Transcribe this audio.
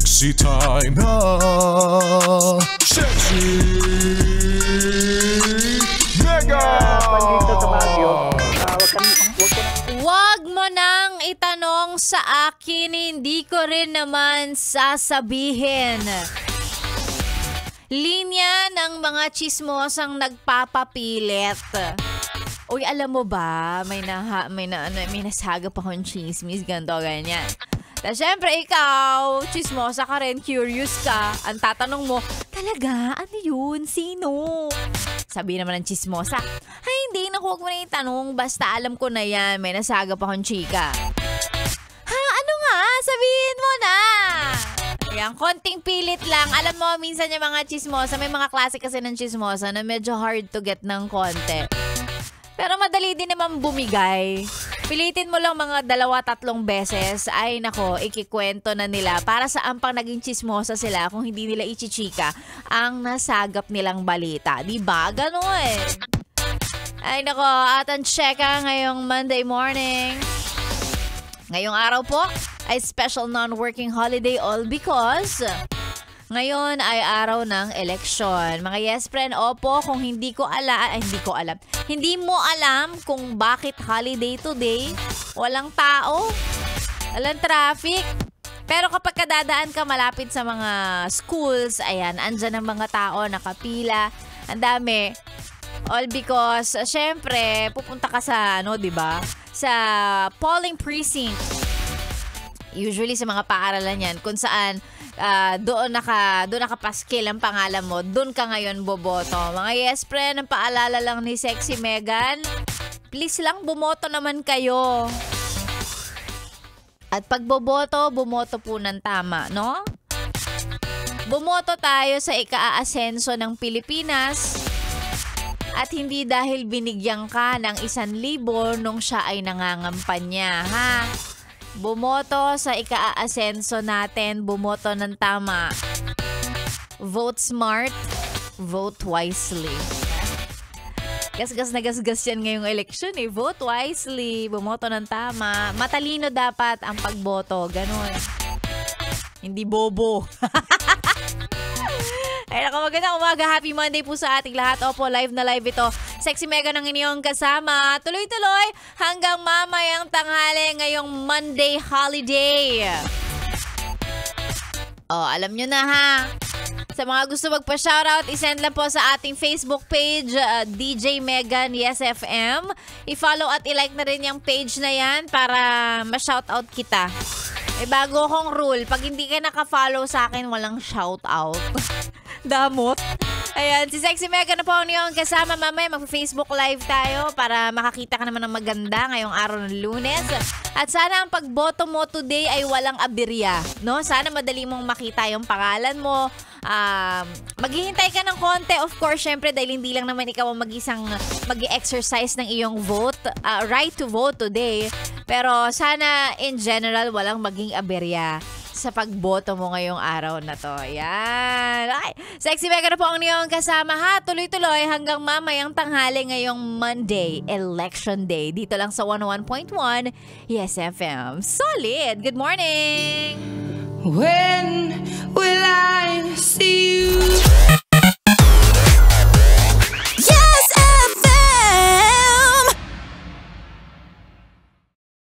Sexy time na. Sexy Mega! Wag mo nang itanong sa akin, hindi ko rin naman sasabihin. Linya ng mga chismosang nagpapapilit. Uy, alam mo ba, may nasagap akong chismis, ganito, ganyan. Tapos syempre ikaw, chismosa ka rin, curious ka. Ang tatanong mo, talaga? Ano yun? Sino? Sabi naman ng chismosa, ay hindi, naku, huwag mo na itanong. Basta alam ko na yan, may nasagap akong chika. Ha? Ano nga? Sabihin mo na! Ayan, konting pilit lang. Alam mo, minsan yung mga chismosa, may mga klase kasi ng chismosa na medyo hard to get ng konti. Pero madali din naman bumigay. Pilitin mo lang mga 2-3 beses, ay nako, ikikwento na nila para sa ampang naging chismosa sila kung hindi nila ichichika ang nasagap nilang balita. Diba? Ganun. Ay nako, at ang cheka ngayong Monday morning. Ngayong araw po ay special non-working holiday all because ngayon ay araw ng eleksyon. Mga yes friend, opo, kung hindi alam. Hindi mo alam kung bakit holiday today. Walang tao. Walang traffic. Pero kapag kadadaan ka malapit sa mga schools, ayan, andyan ang mga tao, nakapila. Ang dami. All because, syempre, pupunta ka sa, diba? Sa polling precinct. Usually sa mga paaralan yan, kung saan doon nakapaskil ang pangalan mo, doon ka ngayon boboto. Mga yes friend, ang paalala lang ni Sexy Megan, please lang bumoto naman kayo. At pag boboto, bumoto po ng tama, no? Bumoto tayo sa ika-aasenso ng Pilipinas at hindi dahil binigyan ka ng 1,000 nung siya ay nangangampanya, ha? Bumoto sa ika-aasenso natin, bumoto ng tama. Vote smart, vote wisely. Gasgas na gasgas yan ngayong election eh. Vote wisely, bumoto ng tama. Matalino dapat ang pagboto, ganun. Hindi bobo. Ay, magandang umaga. Happy Monday po sa ating lahat. Opo, live na live ito. Sexy Mega ng inyong kasama. Tuloy-tuloy hanggang mamayang tanghali ngayong Monday holiday. Oh, alam nyo na ha. Sa mga gusto magpa-shoutout, isend lang po sa ating Facebook page, DJ Megan Yes FM. I-follow at i-like na rin yung page na yan para ma-shoutout kita. Bago akong rule, pag hindi ka naka-follow sa akin, walang shoutout. Damot. Ayan, si Sexy Mega na po yung kasama. Mamaya mag-Facebook live tayo para makakita ka naman ng maganda ngayong araw ng Lunes. At sana ang pagboto mo today ay walang aberya, no? Sana madali mong makita yung pangalan mo. Maghihintay ka ng konti, of course, syempre, dahil hindi lang naman ikaw ang mag-isang mag-exercise ng iyong vote, right to vote today. Pero sana, in general, walang maging aberya sa pagboto mo ngayong araw na to. Yan. Ay, Sexy Mega na po ang niyong kasama ha. Tuloy-tuloy hanggang mamayang tanghali ngayong Monday, Election Day. Dito lang sa 101.1 Yes FM. Solid! Good morning! When will I see you?